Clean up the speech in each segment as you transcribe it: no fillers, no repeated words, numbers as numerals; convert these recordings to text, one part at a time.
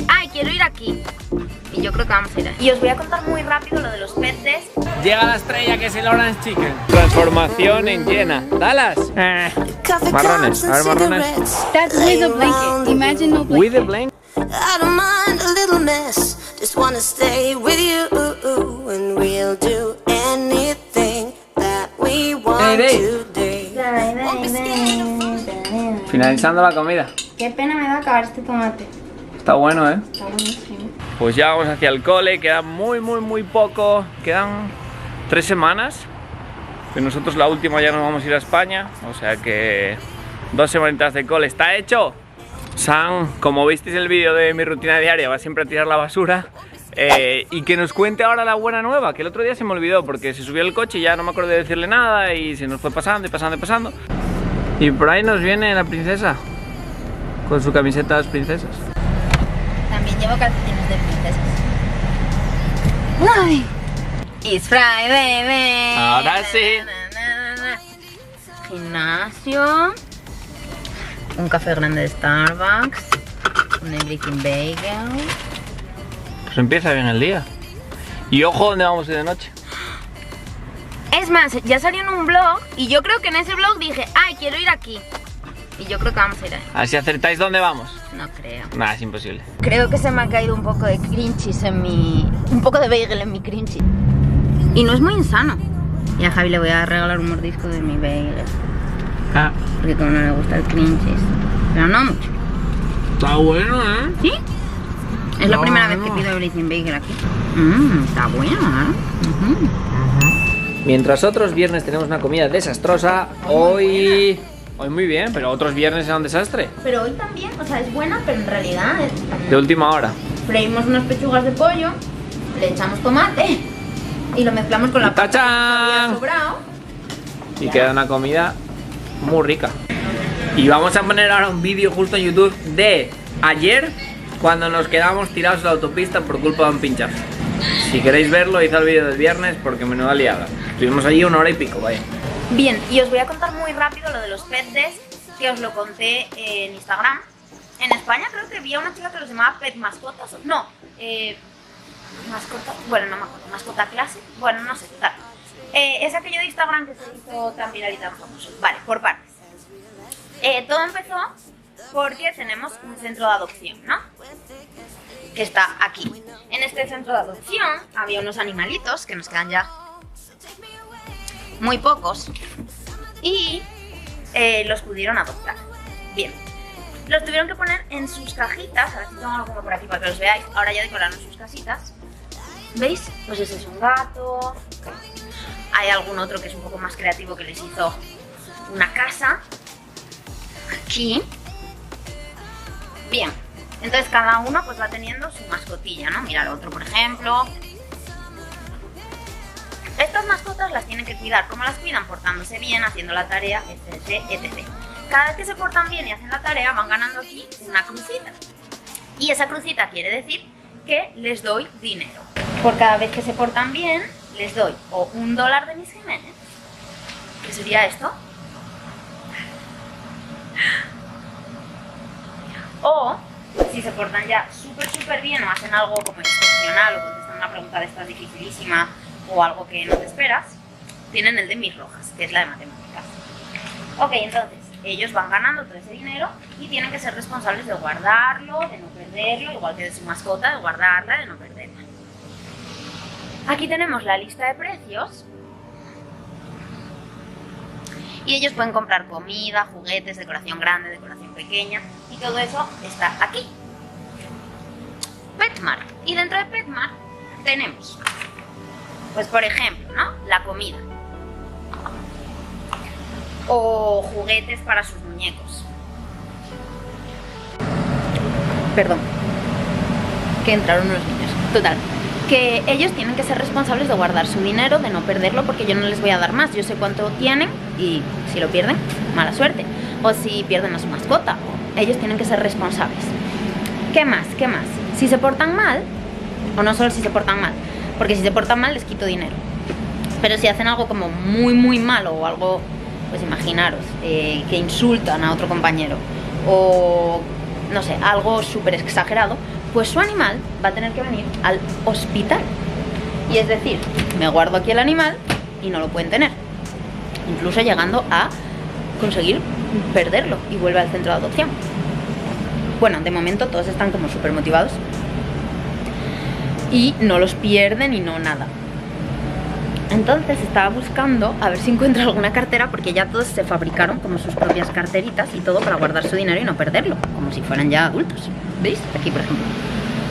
Ay, quiero ir aquí. Y yo creo que vamos a ir ahí. Y os voy a contar muy rápido lo de los peces. Llega la estrella que es el Orange Chicken. Transformación en llena. Dallas. Marrones. A ver, marrones. That's with a blanket. Imagine no blanket. With the blanket. I don't mind a little mess. Just wanna stay with you, and we'll do anything that we want today. Finalizando la comida. Qué pena me da acabar este tomate. Está bueno, ¿eh? Está buenísimo. Pues ya vamos hacia el cole. Queda muy poco. Quedan 3 semanas. Pero nosotros la última ya nos vamos a ir a España. O sea que 2 semanitas de cole. ¿Está hecho? Sam, como visteis el vídeo de mi rutina diaria, va siempre a tirar la basura. Y que nos cuente ahora la buena nueva, que el otro día se me olvidó porque se subió al coche y ya no me acordé de decirle nada y se nos fue pasando y pasando y pasando. Y por ahí nos viene la princesa con su camiseta de las princesas. También llevo calcetines de princesas. Ay. It's Friday, baby. Ahora sí. Gimnasio. Un café grande de Starbucks. Un everything bagel. Pues empieza bien el día. Y ojo donde vamos a ir de noche. Es más, ya salió en un blog y yo creo que en ese blog dije, ay, quiero ir aquí. Y yo creo que vamos a ir ahí. Así acertáis dónde vamos. No creo. Nada, es imposible. Creo que se me ha caído un poco de crinchies en mi... Un poco de bagel en mi crinchis. Y no es muy insano. Y a Javi le voy a regalar un mordisco de mi bagel. Ah, Porque como no le gusta el crinchis. Pero no mucho. está bueno, ¿eh? ¿Sí? Es la No, primera vez no. que pido everything bagel aquí. Está bueno, ¿eh? Mientras otros viernes tenemos una comida desastrosa, hoy muy bien, pero otros viernes era un desastre. Pero hoy también, o sea, es buena, pero en realidad es... De última hora. Freímos unas pechugas de pollo, le echamos tomate y lo mezclamos con la pasta que nos había ¡Tachán! sobrado. Y queda una comida muy rica. Y vamos a poner ahora un vídeo justo en YouTube de ayer, cuando nos quedamos tirados en la autopista por culpa de un pinchazo. Si queréis verlo, hice el vídeo del viernes porque menuda liada. Estuvimos allí 1 hora y pico, vaya. Bien, y os voy a contar muy rápido lo de los peces, que os lo conté en Instagram. En España creo que había una chica que los llamaba pet mascotas. No, mascota, bueno, no me acuerdo, mascota clase, bueno, no sé, tal. Es aquello de Instagram que se hizo tan viral y tan famoso. Vale, por partes. Todo empezó porque tenemos un centro de adopción, ¿no? Que está aquí. En este centro de adopción había unos animalitos que nos quedan ya muy pocos y los pudieron adoptar. Bien, los tuvieron que poner en sus cajitas. A ver si tengo alguno por aquí para que los veáis. Ahora ya decoraron sus casitas. ¿Veis? Pues ese es un gato. Hay algún otro que es un poco más creativo que les hizo una casa aquí. Bien, entonces cada uno pues va teniendo su mascotilla, ¿no? Mirad, otro por ejemplo. Estas mascotas las tienen que cuidar. ¿Cómo las cuidan? Portándose bien, haciendo la tarea, etc, etc. Cada vez que se portan bien y hacen la tarea van ganando aquí una crucita. Y esa crucita quiere decir que les doy dinero. Por cada vez que se portan bien les doy o $1 de mis Jiménez, que sería esto, o si se portan ya súper bien o hacen algo como excepcional o contestan una pregunta de estas dificilísima o algo que no te esperas, tienen el de mis rojas, que es la de matemáticas. Ok, entonces ellos van ganando todo ese dinero y tienen que ser responsables de guardarlo, de no perderlo, igual que de su mascota, de guardarla, de no perderla. Aquí tenemos la lista de precios y ellos pueden comprar comida, juguetes, decoración grande, decoración pequeña y todo eso está aquí. Petmart. Y dentro de Petmart tenemos, pues por ejemplo, ¿no? La comida o juguetes para sus muñecos. Perdón, que entraron unos niños. Total, que ellos tienen que ser responsables de guardar su dinero, de no perderlo, porque yo no les voy a dar más. Yo sé cuánto tienen y si lo pierden, mala suerte. O si pierden a su mascota, ellos tienen que ser responsables. ¿Qué más? ¿Qué más? Si se portan mal, o no solo si se portan mal, porque si se portan mal les quito dinero. Pero si hacen algo como muy malo o algo, pues imaginaros, que insultan a otro compañero o no sé, algo súper exagerado, pues su animal va a tener que venir al hospital. Y es decir, me guardo aquí el animal y no lo pueden tener. Incluso llegando a conseguir perderlo y vuelve al centro de adopción. Bueno, de momento todos están como súper motivados y no los pierden y no nada. Entonces estaba buscando a ver si encuentro alguna cartera, porque ya todos se fabricaron como sus propias carteritas y todo para guardar su dinero y no perderlo, como si fueran ya adultos. ¿Veis? Aquí, por ejemplo,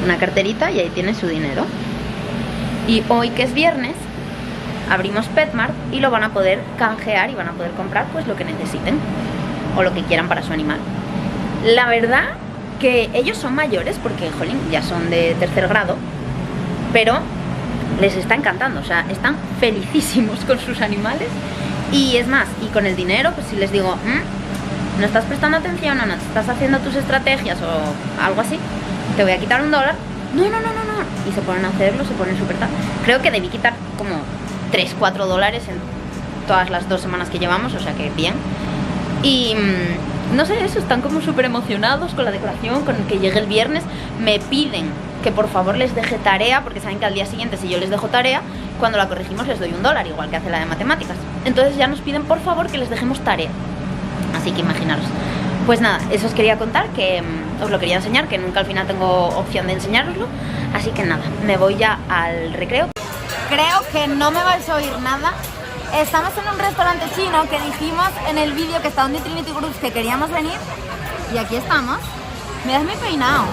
una carterita y ahí tiene su dinero. Y hoy, que es viernes, abrimos Petmart y lo van a poder canjear y van a poder comprar pues lo que necesiten o lo que quieran para su animal. La verdad que ellos son mayores porque, jolín, ya son de tercer grado, pero les está encantando, o sea, están felicísimos con sus animales. Y es más, y con el dinero, pues si les digo, no estás prestando atención o no estás haciendo tus estrategias o algo así, te voy a quitar $1. No. Y se ponen a hacerlo, se ponen súper tal. Creo que debí quitar como $3-4 en todas las 2 semanas que llevamos, o sea que bien. Y no sé, eso, están como súper emocionados con la decoración, con que llegue el viernes. Me piden que por favor les deje tarea, porque saben que al día siguiente, si yo les dejo tarea, cuando la corregimos les doy $1, igual que hace la de matemáticas. Entonces ya nos piden por favor que les dejemos tarea. Así que imaginaros. Pues nada, eso os quería contar, que os lo quería enseñar, que nunca al final tengo opción de enseñároslo. Así que nada, me voy ya al recreo. Creo que no me vais a oír nada. Estamos en un restaurante chino que dijimos en el vídeo que está donde Trinity Groups que queríamos venir. Y aquí estamos. Mirad mi peinado.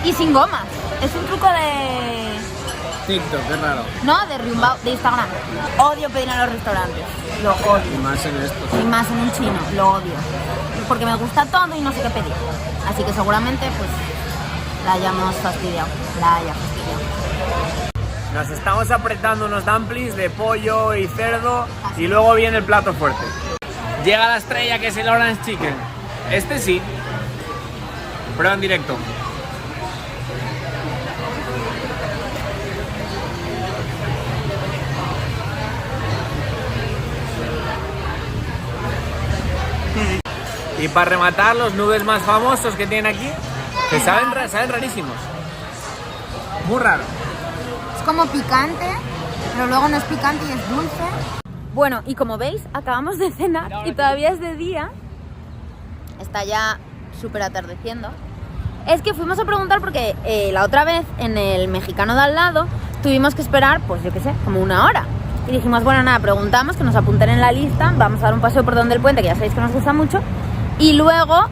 Y sin gomas. Es un truco de TikTok, qué raro. no, de Riumbao, de Instagram. Odio pedir en los restaurantes. Lo odio. Y más en esto. Y más en un chino. Lo odio. Porque me gusta todo y no sé qué pedir. Así que seguramente pues la hayamos fastidiado. Nos estamos apretando unos dumplings de pollo y cerdo y luego viene el plato fuerte. Llega la estrella, que es el Orange Chicken. Este sí. Prueba en directo. Y para rematar, los nubes más famosos que tienen aquí, que saben rarísimos. Muy raro. Es como picante, pero luego no es picante y es dulce. Bueno, y como veis, acabamos de cenar y todavía es de día. Está ya súper atardeciendo. Es que fuimos a preguntar porque la otra vez en el mexicano de al lado tuvimos que esperar, pues yo qué sé, como 1 hora. Y dijimos, bueno, nada, preguntamos, que nos apunten en la lista, vamos a dar un paseo por donde el puente, que ya sabéis que nos gusta mucho. Y luego,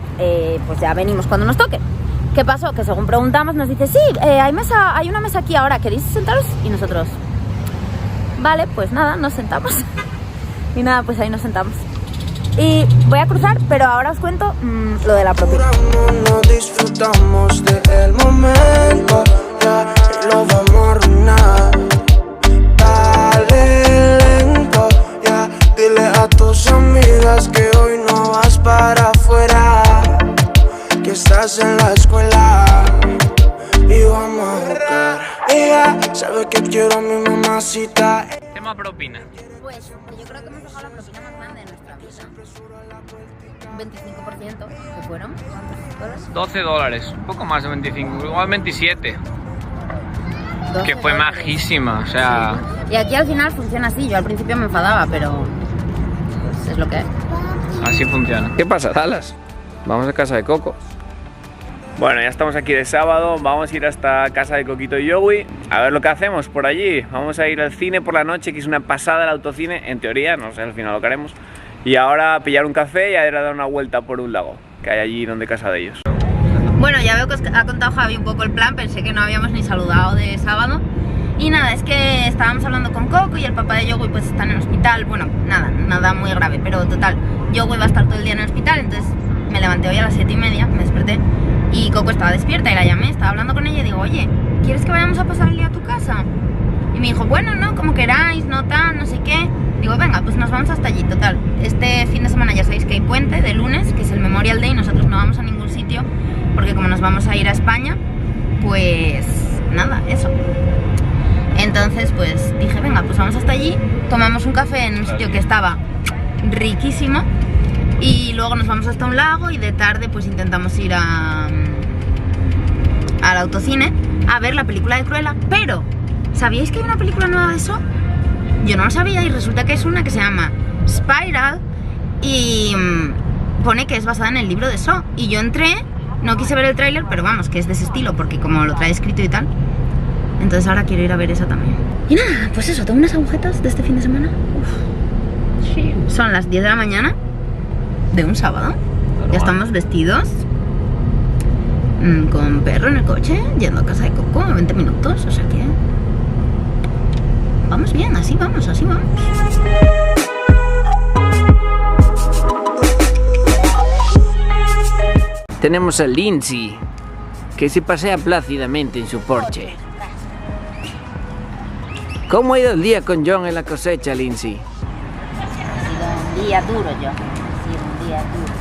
pues ya venimos cuando nos toque. ¿Qué pasó? Que según preguntamos nos dice, sí, hay una mesa aquí ahora, ¿queréis sentaros? Y nosotros, vale, pues nada, nos sentamos. Y nada, pues ahí nos sentamos. Y voy a cruzar, pero ahora os cuento lo de la propina. No disfrutamos del momento, ya lo vamos a arruinar. Dale lento, ya dile a tus amigas que hoy no vas para afuera, que estás en la escuela y vamos a jugar. Ella sabe que quiero a mi mamacita. Tema propina. Pues yo creo que hemos dejado la propina más grande de nuestra vida. Un 25%, que fueron, ¿cuántos dólares? $12, un poco más de 25, igual 27. 12 Que fue dólares. majísima, o sea... Sí. Y aquí al final funciona así, yo al principio me enfadaba, pero pues es lo que es. Así funciona. ¿Qué pasa, Dallas? Vamos a casa de Coco. Bueno, ya estamos aquí de sábado, vamos a ir hasta casa de Coquito y Joey a ver lo que hacemos por allí. Vamos a ir al cine por la noche, que es una pasada el autocine, en teoría, no sé al final lo que haremos. Y ahora pillar un café y a ir a dar una vuelta por un lago que hay allí donde casa de ellos. Bueno, ya veo que os ha contado Javi un poco el plan, pensé que no habíamos ni saludado de sábado. Y nada, es que estábamos hablando con Coco y el papá de Joey pues está en el hospital. Bueno, nada muy grave, pero total, Joey va a estar todo el día en el hospital, entonces me levanté hoy a las 7:30, me desperté y Coco estaba despierta y la llamé, estaba hablando con ella y digo, oye, ¿quieres que vayamos a pasar el día a tu casa? Y me dijo, bueno, no, como queráis, no tal, no sé qué. Digo, venga, pues nos vamos hasta allí, total. Este fin de semana ya sabéis que hay puente de lunes, que es el Memorial Day, nosotros no vamos a ningún sitio, porque como nos vamos a ir a España, pues nada, eso. Entonces pues dije, venga, pues vamos hasta allí, tomamos un café en un sitio que estaba riquísimo y luego nos vamos hasta un lago y de tarde pues intentamos ir a al autocine a ver la película de Cruella, pero ¿sabíais que hay una película nueva de Saw? Yo no lo sabía y resulta que es una que se llama Spiral y pone que es basada en el libro de Saw. Y yo entré, no quise ver el tráiler, pero vamos, que es de ese estilo, porque como lo trae escrito y tal. Entonces ahora quiero ir a ver esa también. Y nada, pues eso, tengo unas agujetas de este fin de semana. Uf. Sí. Son las 10 de la mañana de un sábado. Ya estamos vestidos con perro en el coche, yendo a casa de Coco a 20 minutos, o sea que... Vamos bien, así vamos, así vamos. Tenemos a Lindsay, que se pasea plácidamente en su Porsche. ¿Cómo ha ido el día con John en la cosecha, Lindsay? Ha sido un día duro, John. Ha sido un día duro.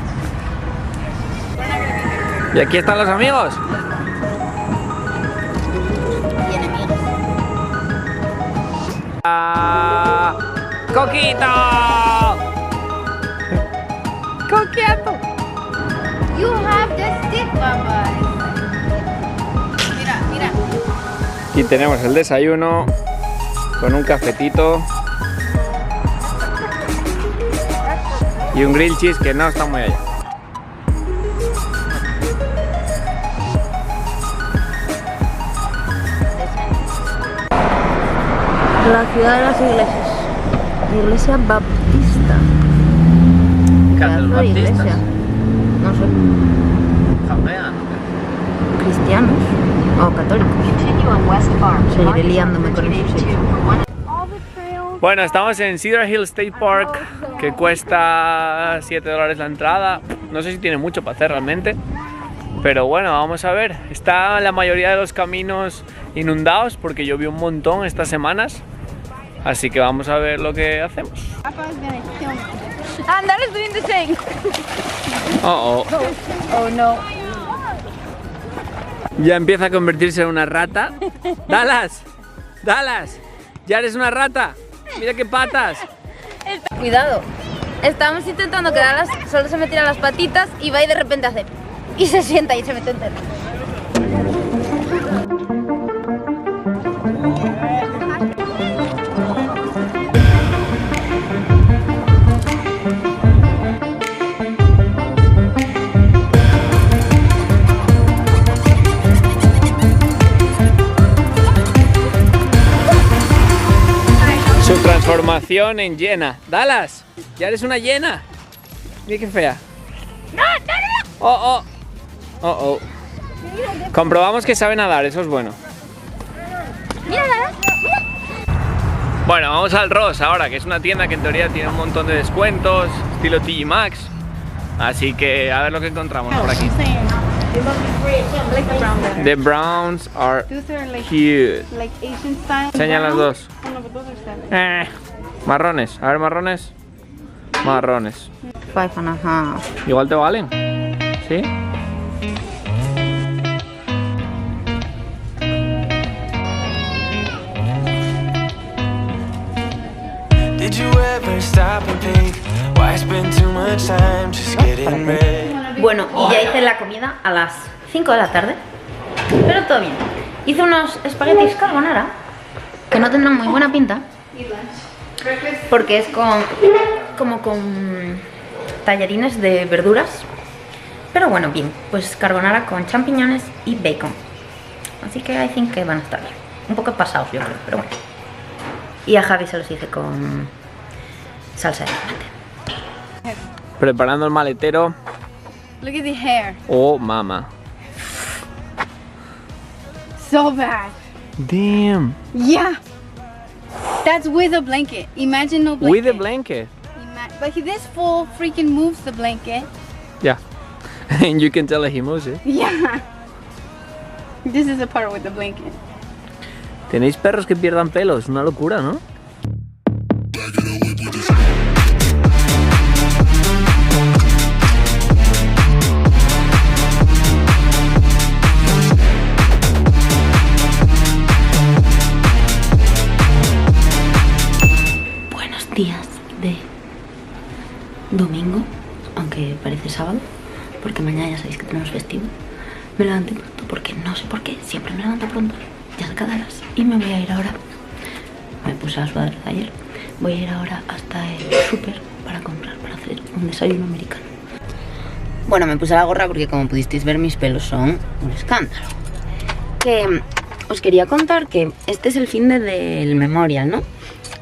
¿Y aquí están los amigos? Y enemigos. ¡Coquito! ¡Coquito! You have the stick, Baba. Mira, mira. Aquí tenemos el desayuno con un cafetito y un grill cheese que no está muy allá. La ciudad de las iglesias. Iglesia Baptista. ¿Qué hacen los Pedazo de iglesia. baptistas? No sé. Jamean. Cristianos o católicos. Seguiré liándome con esos sitios. Bueno, estamos en Cedar Hill State Park, que cuesta $7 la entrada. No sé si tiene mucho para hacer realmente, pero bueno, vamos a ver. Está la mayoría de los caminos inundados porque llovió un montón estas semanas, así que vamos a ver lo que hacemos. And that is doing the same. Oh, oh. Oh no. Ya empieza a convertirse en una rata. Dallas, Dallas, ya eres una rata. Mira qué patas. Cuidado. Estábamos intentando que Dallas solo se metiera las patitas y va y de repente hace. Y se sienta y se mete entero. Su transformación en hiena. Dallas, ya eres una hiena. Mira qué fea. Oh, oh. Oh, oh. Comprobamos que sabe nadar, eso es bueno. Bueno, vamos al Ross ahora, que es una tienda que en teoría tiene un montón de descuentos, estilo TJ Maxx. Así que a ver lo que encontramos por aquí. The browns are cute. Enseña las dos. Marrones, a ver, marrones. Marrones. 5.5. Igual te valen. ¿Sí? Did you ever stop and think why spend too much time just getting ready? Bueno, y ya hice la comida a las 5 de la tarde, pero todo bien. Hice unos espaguetis carbonara, que no tendrán muy buena pinta, porque es como con tallarines de verduras. Pero bueno, bien, pues carbonara con champiñones y bacon. Así que I think que van a estar bien. Un poco pasados yo creo, pero bueno. Y a Javi se los hice con salsa de tomate. Preparando el maletero. Look at the hair. Oh, mama. So bad. Damn. Yeah. That's with a blanket. Imagine no blanket. With a blanket. But this fool freaking moves the blanket. Yeah. And you can tell that he moves it. Yeah. This is the part with the blanket. Tenéis perros que pierdan pelo, es una locura, ¿no? Buenos días de domingo, aunque parece sábado, porque mañana ya sabéis que tenemos festivo. me levanté pronto porque no sé por qué, siempre me levanto pronto, ya sacadas. Y me voy a ir ahora, me puse la sudadera de ayer, voy a ir ahora hasta el súper para comprar, para hacer un desayuno americano. Bueno, me puse la gorra porque como pudisteis ver mis pelos son un escándalo. Que os quería contar que este es el fin del Memorial, ¿no?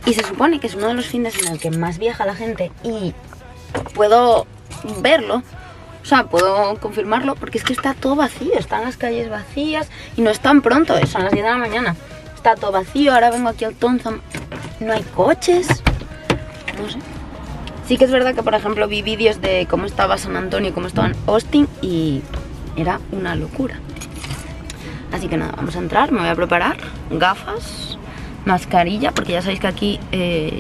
Y se supone que es uno de los fines en el que más viaja la gente y puedo verlo, o sea, puedo confirmarlo porque es que está todo vacío, están las calles vacías y no es tan pronto, son las 10 de la mañana. Está todo vacío, ahora vengo aquí al Tontham, no hay coches, no sé. Sí que es verdad que, por ejemplo, vi vídeos de cómo estaba San Antonio y cómo estaba en Austin y era una locura. Así que nada, vamos a entrar, me voy a preparar, gafas, mascarilla, porque ya sabéis que aquí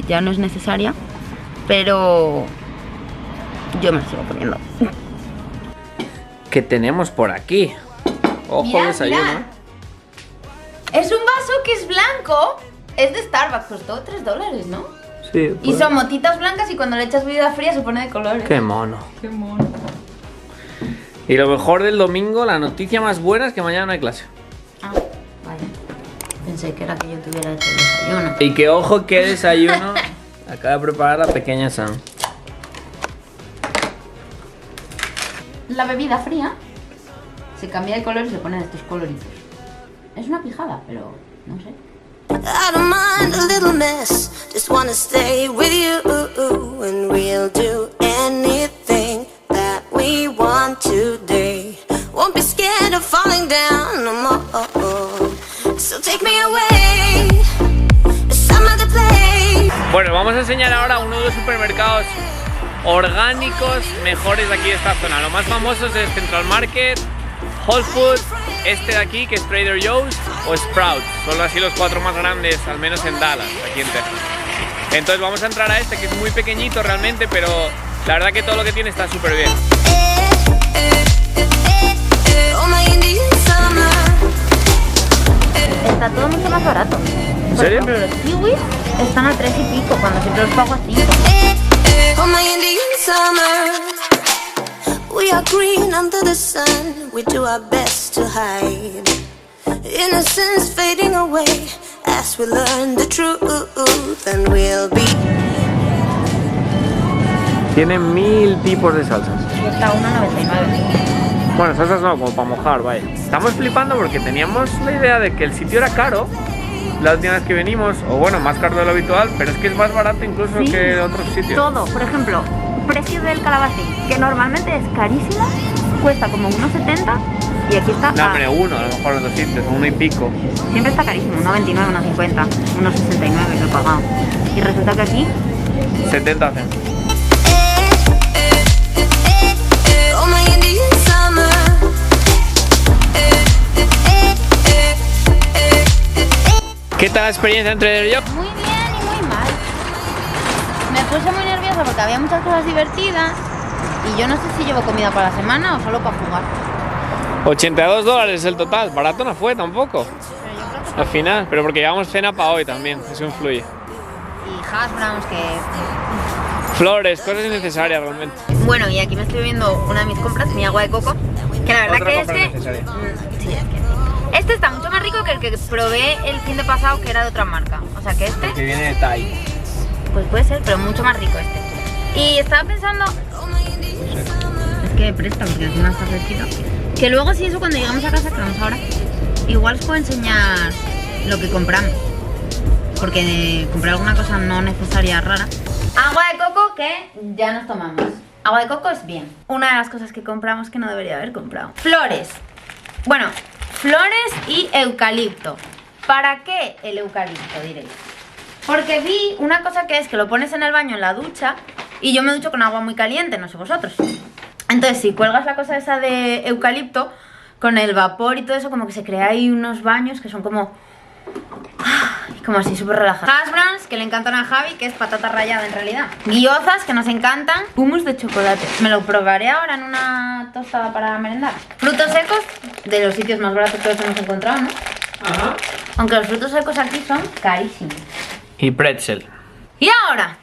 ya no es necesaria, pero yo me la sigo poniendo. ¿Qué tenemos por aquí? Ojo, Mirad, desayuno. mirad. Es un vaso que es blanco, es de Starbucks, costó $3, ¿no? Sí, Y pues. son motitas blancas y cuando le echas bebida fría se pone de colores. Qué mono. Qué mono. Y lo mejor del domingo, la noticia más buena es que mañana no hay clase. Ah, vaya. Pensé que era que yo tuviera hecho el desayuno. Y que ojo, qué desayuno acaba de preparar la pequeña Sam. La bebida fría se cambia de color y se pone de estos coloritos. Es una pijada, pero no sé. I don't mind a little mess, just wanna stay with you, and we'll do anything that we want today. Won't be scared of falling down no more, so take me away, some other place. Bueno, vamos a enseñar ahora uno de los supermercados orgánicos mejores de aquí de esta zona. Lo más famosos es Central Market, Whole Foods, este de aquí que es Trader Joe's o Sprouts. Son así los 4 más grandes, al menos en Dallas, aquí en Texas. Entonces vamos a entrar a este que es muy pequeñito realmente, pero la verdad que todo lo que tiene está súper bien. Oh, my Indian summer. Está todo mucho más barato. ¿En Por serio? ejemplo, los kiwis están a 3 y pico, cuando siempre los pago a 5. Oh, my Indian summer. We are green under the sun. We do our best to hide innocence fading away as we learn the truth, and we'll be. Tiene 1000 tipos de salsas. Y está a 1,99. Bueno, salsas no, como para mojar, vaya. Estamos flipando porque teníamos la idea de que el sitio era caro la última vez que venimos, o bueno, más caro de lo habitual, pero es que es más barato incluso Sí. que otros sitios. Todo, por ejemplo, precio del calabacín, que normalmente es carísima, cuesta como 1,70 y aquí está No, hombre, uno, a lo mejor en otros sitios, 1 y pico. siempre está carísimo, 1,29, 1,50, 1,69 lo he pagado. Y resulta que aquí 70 hacen. Oh, my Indian summer. ¿Qué tal la experiencia en Trader Joe's? muy bien y muy mal. Me puse muy nerviosa porque había muchas cosas divertidas y yo no sé si llevo comida para la semana o solo para jugar. $82 el total, barato no fue tampoco. Pero yo creo que Al final, pero porque llevamos cena para hoy también, eso influye. y hash browns que... Flores, cosas innecesarias realmente. Bueno, y aquí me estoy bebiendo una de mis compras, mi agua de coco, que la verdad Otra que compra este... innecesaria. Sí, es que sí. Este está mucho más rico que el que probé el fin de pasado, que era de otra marca. O sea que este, Que viene de Thai. pues puede ser, pero mucho más rico este. Y estaba pensando... Es que presta, porque encima está fresquito. Que luego si eso cuando llegamos a casa, que vamos ahora, igual os puedo enseñar lo que compramos. Porque compré alguna cosa no necesaria rara. Agua de coco que ya nos tomamos. Agua de coco es bien. Una de las cosas que compramos que no debería haber comprado. Flores. Bueno, flores y eucalipto. ¿Para qué el eucalipto, diréis? Porque vi una cosa que es que lo pones en el baño, en la ducha, y yo me ducho con agua muy caliente, no sé vosotros. Entonces, si cuelgas la cosa esa de eucalipto, con el vapor y todo eso, como que se crea ahí unos baños que son como así súper relajados. Hash browns, que le encantan a Javi, que es patata rallada en realidad. Guiozas, que nos encantan. Hummus de chocolate. Me lo probaré ahora en una tostada para merendar. Frutos secos, de los sitios más baratos que los hemos encontrado, ¿no? Ajá. Aunque los frutos secos aquí son carísimos. Y pretzel. Y ahora...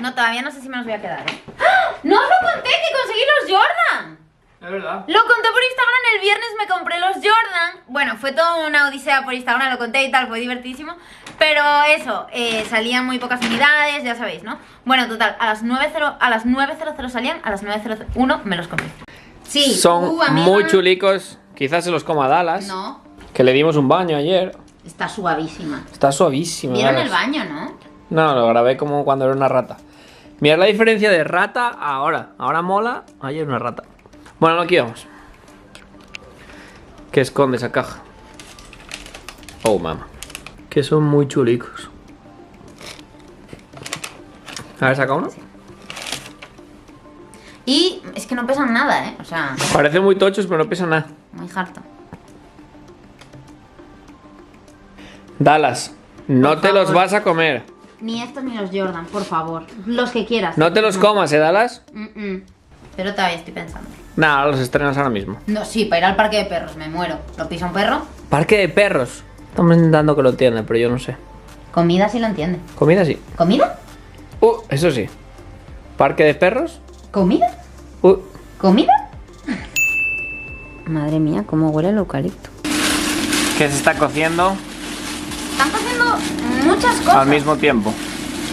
No, todavía no sé si me los voy a quedar, ¿eh? ¡Ah! ¡No os lo conté que conseguí los Jordan! Es verdad. Lo conté por Instagram, el viernes me compré los Jordan. Bueno, fue toda una odisea por Instagram, lo conté y tal, fue divertidísimo. Pero eso, salían muy pocas unidades, ya sabéis, ¿no? Bueno, total, a las 9:00 salían, a las 9:01 me los compré. Sí, Son amiga. muy chulicos. Quizás se los coma Dallas. No, Que le dimos un baño ayer. está suavísima. Está suavísimo. ¿Vieron Dallas. el baño, no? No, lo grabé como cuando era una rata. Mirad la diferencia de rata a ahora. Ahora mola, ayer una rata. Bueno, aquí vamos. ¿Qué esconde esa caja? Oh, mamá. Que son muy chulicos. A ver, saca uno. Y es que no pesan nada, ¿eh? O sea, Parecen muy tochos, pero no pesan nada. muy harto. Dallas, no Por te los favor. vas a comer. Ni estos ni los Jordan, por favor. Los que quieras. No te los comas, Dallas. Pero todavía estoy pensando. Nada, los estrenas ahora mismo. No, sí, para ir al parque de perros, me muero. ¿Lo pisa un perro? Parque de perros. Estamos intentando que lo entienda, pero yo no sé. Comida sí lo entiende. Comida sí. ¿Comida? Eso sí. Parque de perros. ¿Comida? Uh, ¿Comida? Madre mía, cómo huele el eucalipto. que se está cociendo Están haciendo muchas cosas. al mismo tiempo.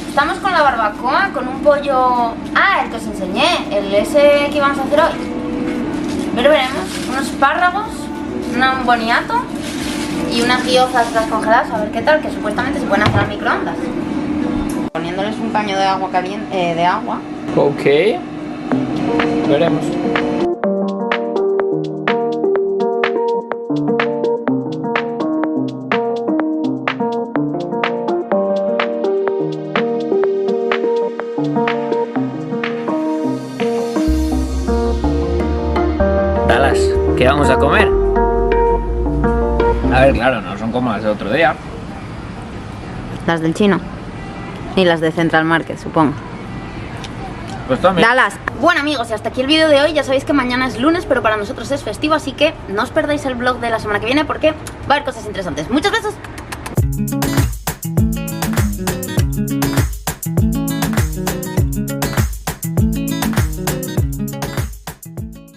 Estamos con la barbacoa, con un pollo... Ah, el que os enseñé, el ese que íbamos a hacer hoy. Pero veremos, unos espárragos, un boniato y unas guiozas congeladas, a ver qué tal, que supuestamente se pueden hacer al microondas. Poniéndoles un paño de agua caliente, de agua. Ok. Veremos. Dallas, ¿qué vamos a comer? A ver, claro, no son como las del otro día. Las del chino. Y las de Central Market, supongo. Pues también. Dallas. Bueno amigos, y hasta aquí el vídeo de hoy. Ya sabéis que mañana es lunes, pero para nosotros es festivo, así que no os perdáis el vlog de la semana que viene porque va a haber cosas interesantes. Muchos besos.